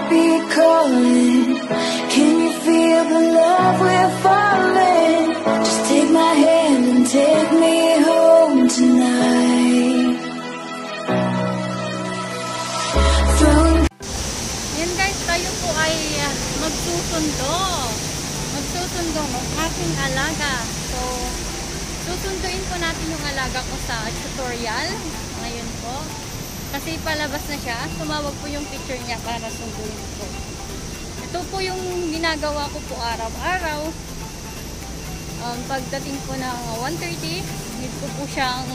heartbeat calling. Can you feel the love we're falling? Just take my hand and take me home tonight. Yan guys, tayo po ay magsusundo ng aking alaga. So, susunduin po natin yung alaga ko sa tutorial ngayon po. Kasi palabas na siya, tumawag po yung picture niya para sunduin ko. Ito po yung ginagawa ko po araw-araw. Pagdating po ng 1:30, need ko po siyang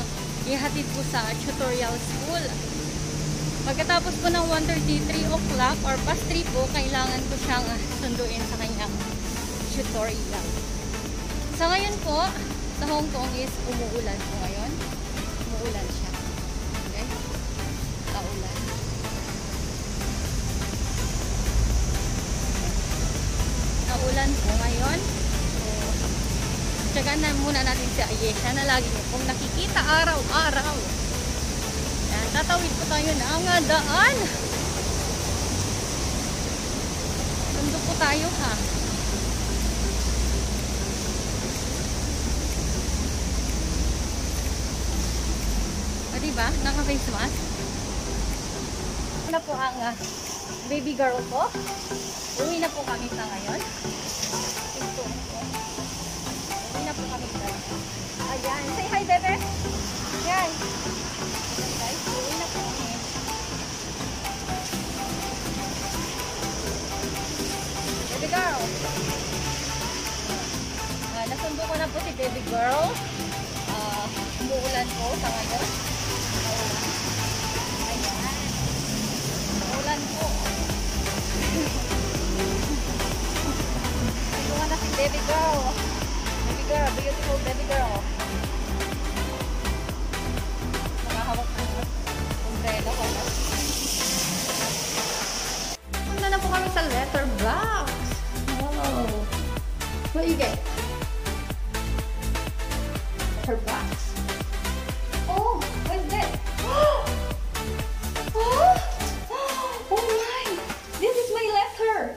ihatid po sa tutorial school. Pagkatapos po ng 1:30, 3 o'clock or past 3 po, kailangan ko siyang sunduin sa kanyang tutorial. Sa ngayon po, sa Hong Kong is umuulan po ngayon. Umuulan siya. Okay? Kaulan. Kaulan po ngayon. So, tsagaan na muna natin si Ayesha na lagi niyo pong nakikita araw-araw. Yan, tatawid po tayo ng daan. Sundo po tayo ha. Diba? Naka-face mask. Na po ang baby girl ko. Uwi na po kami sa ngayon. Ito. Uwi na po kami sa ayan. Say hi, bebe. Yan. Guys, uwi na po kami. Baby girl. Nasundo ko na po si baby girl. Umuulan po sa ngayon. Ulan po. Ito na si baby girl. Baby girl, beautiful baby girl. Nakahawak ng umbrella ko. Punta na po kami sa letter box. Wow. What do you get? Letter box. Oh, what's that? Oh! Oh my! This is my letter!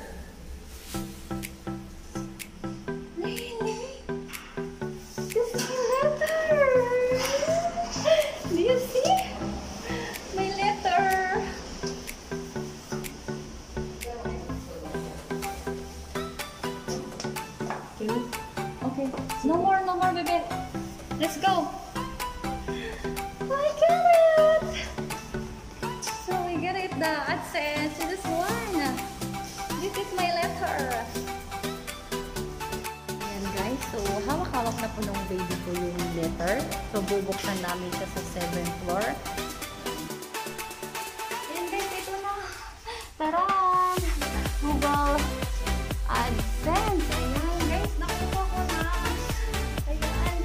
Really? This is my letter! Do you see? My letter! Okay. No more, baby. Let's go! I got it! So we get it, the AdSense. This one. This is my letter. Ayan guys. So hawak-hawak na po ng baby ko yung letter. So bubuksan namin siya sa 7th floor. Ayan guys, ito na. Taran! Google AdSense. Ayan guys, nakuha ko na. Ayan.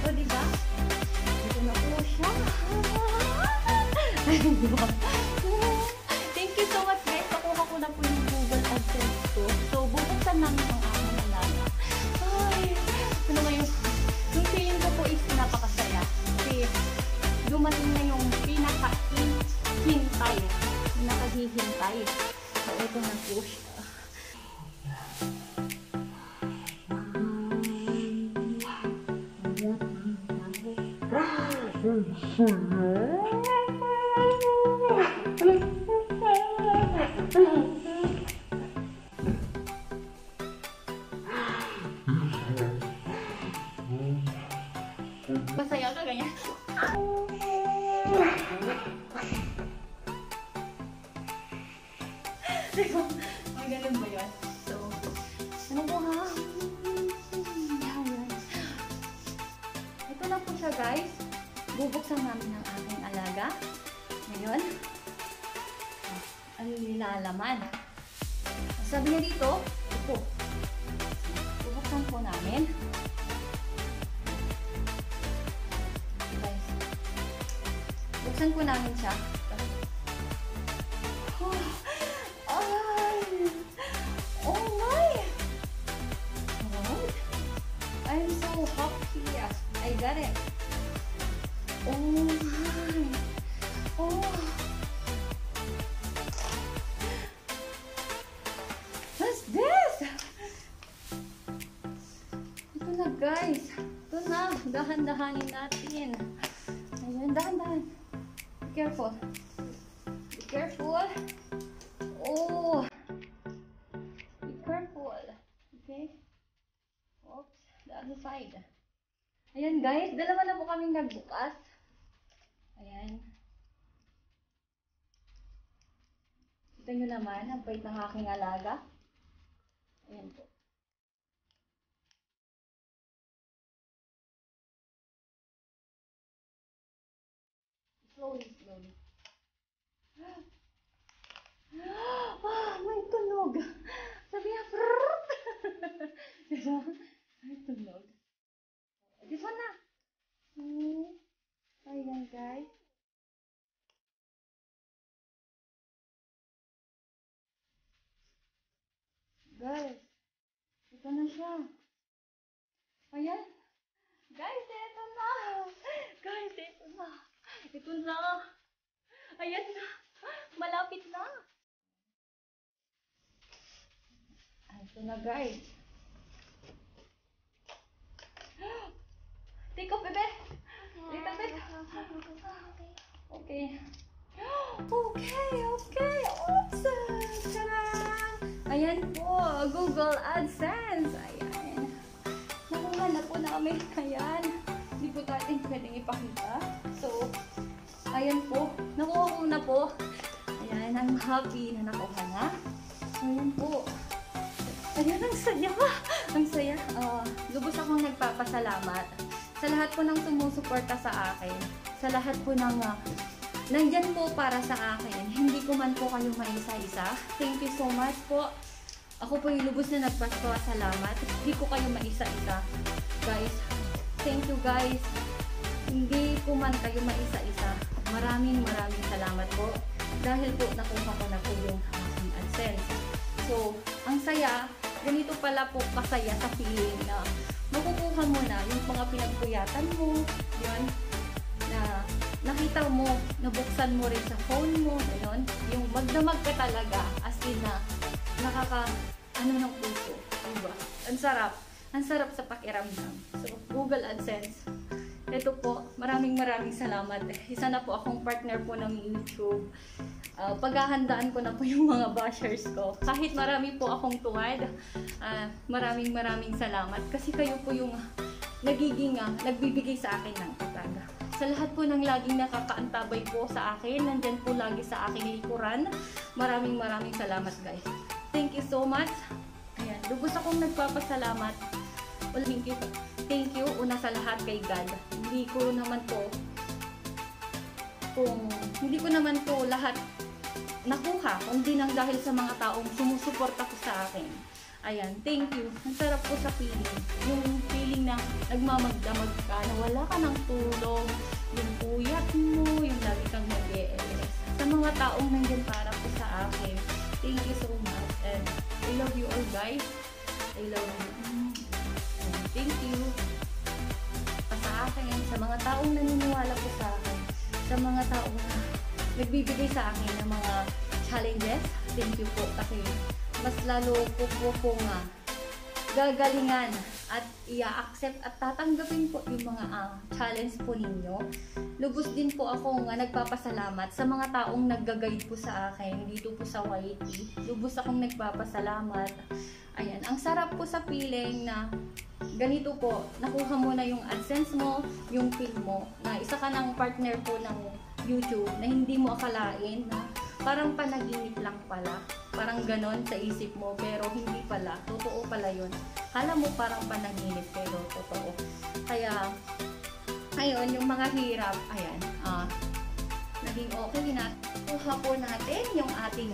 O diba? Ito na po siya. Thank you so much guys. Nakuha ko na po yung Google AdSense ko. So, bubuksan namin ang aking alaga. Ay, ano ba yung feeling ko po is napakasaya. Kasi, dumating na yung pinaka-hintay. Pinaka-hihintay. So, ito na po siya. Masaya ka ganyan. May ganun ba yun? So, ano po ha? Ito na po siya guys. Bubuksan namin ang aking alaga. Ngayon, ano nilalaman? Sabi niya dito, ito. Bubuksan po namin. Guys, buksan po namin siya. Oh my! I'm so happy. I got it. Oh my! Oh! dahan-dahanin natin. Ayan, dahan-dahan. Be careful. Be careful. Oh. Be careful. Okay. Oops. The other side. Ayan guys, dalawa na po kaming nagbukas. Ayan. Kita nyo naman, ang bait ng aking alaga. Ayan po. Slowly, slowly. Ah, may tunog. Sabi niya, prrrrt. Diba? May tunog. This one na. Ayan guys. Guys, ito na siya. Ayan. Guys, ito na. Guys, ito na. Ito na. Ayan na. Malapit na. Ito na guys. Take off, bebe. Little bit. Okay. Okay. Oops. Tara. Ayan po. Google AdSense. Ayan. Nakuha na po namin. Ayan. Hindi po natin pwedeng ipakita. So, ayan po. Nakuha ko na po. Ayan. I'm happy na nakuha na. Ayan po. Ayan, ang saya. Ang saya. Lubos akong nagpapasalamat sa lahat po ng sumusuporta sa akin. Sa lahat po ng nandyan po para sa akin. Hindi ko man po kayo maisa-isa. Thank you so much po. Ako po yung lubos na nagpapasalamat. Hindi ko kayo maisa-isa. Guys, thank you guys. Hindi ko man kayo maisa-isa. Maraming salamat po. Dahil po nakuha ko na po yung aking AdSense. So, ang saya, ganito pala po kasaya sa feeling na makukuha mo na yung mga pinagpuyatan mo, yun, na nakita mo, nabuksan mo rin sa phone mo, yun, yung magdamag ka talaga, as in na, ng puso, diba? Ang sarap sa pakiramdam. So, Google AdSense, ito po, maraming salamat. Isa na po akong partner po ng YouTube. Paghahandaan ko na po yung mga bashers ko. Kahit marami po akong tuwad, maraming salamat. Kasi kayo po yung nagbibigay sa akin ng katag. Sa lahat po ng laging nakakaantabay po sa akin, nandyan po lagi sa aking likuran. Maraming salamat guys. Thank you so much. Ayan, lubos akong nagpapasalamat. Thank you una sa lahat kay God. Hindi ko naman po lahat nakuha, kundi nang dahil sa mga taong sumusuporta ko sa akin. Ayan, thank you. Ang sarap po sa feeling. Yung feeling na nagmamagdamag ka, na wala ka ng tulong, yung puyat mo, yung lagi kang mag-e-LS. Sa mga taong nandiyan para po sa akin, thank you so much. And I love you all guys. I love you. And thank you. Sa akin, sa mga taong naniniwala po sa akin, sa mga taong nagbibigay sa akin ng mga challenges, thank you po kasi mas lalo po gagalingan at i-accept at tatanggapin po yung mga challenge po ninyo. Lubos din po akong nagpapasalamat sa mga taong nag-guide po sa akin dito po sa YT. Lubos akong nagpapasalamat. Ayan, ang sarap po sa feeling na ganito po, nakuha mo na yung AdSense mo, yung film mo, na isa ka ng partner po ng YouTube na hindi mo akalain na parang panaginip lang pala. Parang ganon sa isip mo, pero hindi pala. Totoo pala yun. Kala mo parang panaginip, pero totoo. Kaya, ayun, yung mga hirap, ayan, naging okay na. Kuha po natin yung ating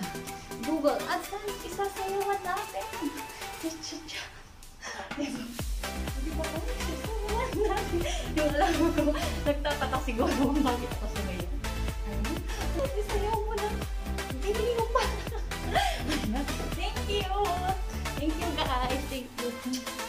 Google AdSense. Isasayawan natin. Diba? Hindi ba po? Isasayawan natin. Yung alam mo, nagtataka siguro kung bakit ako sumayaw. Isayaw mo na. Hindi mo pa. Thank you. Thank you guys. Thank you.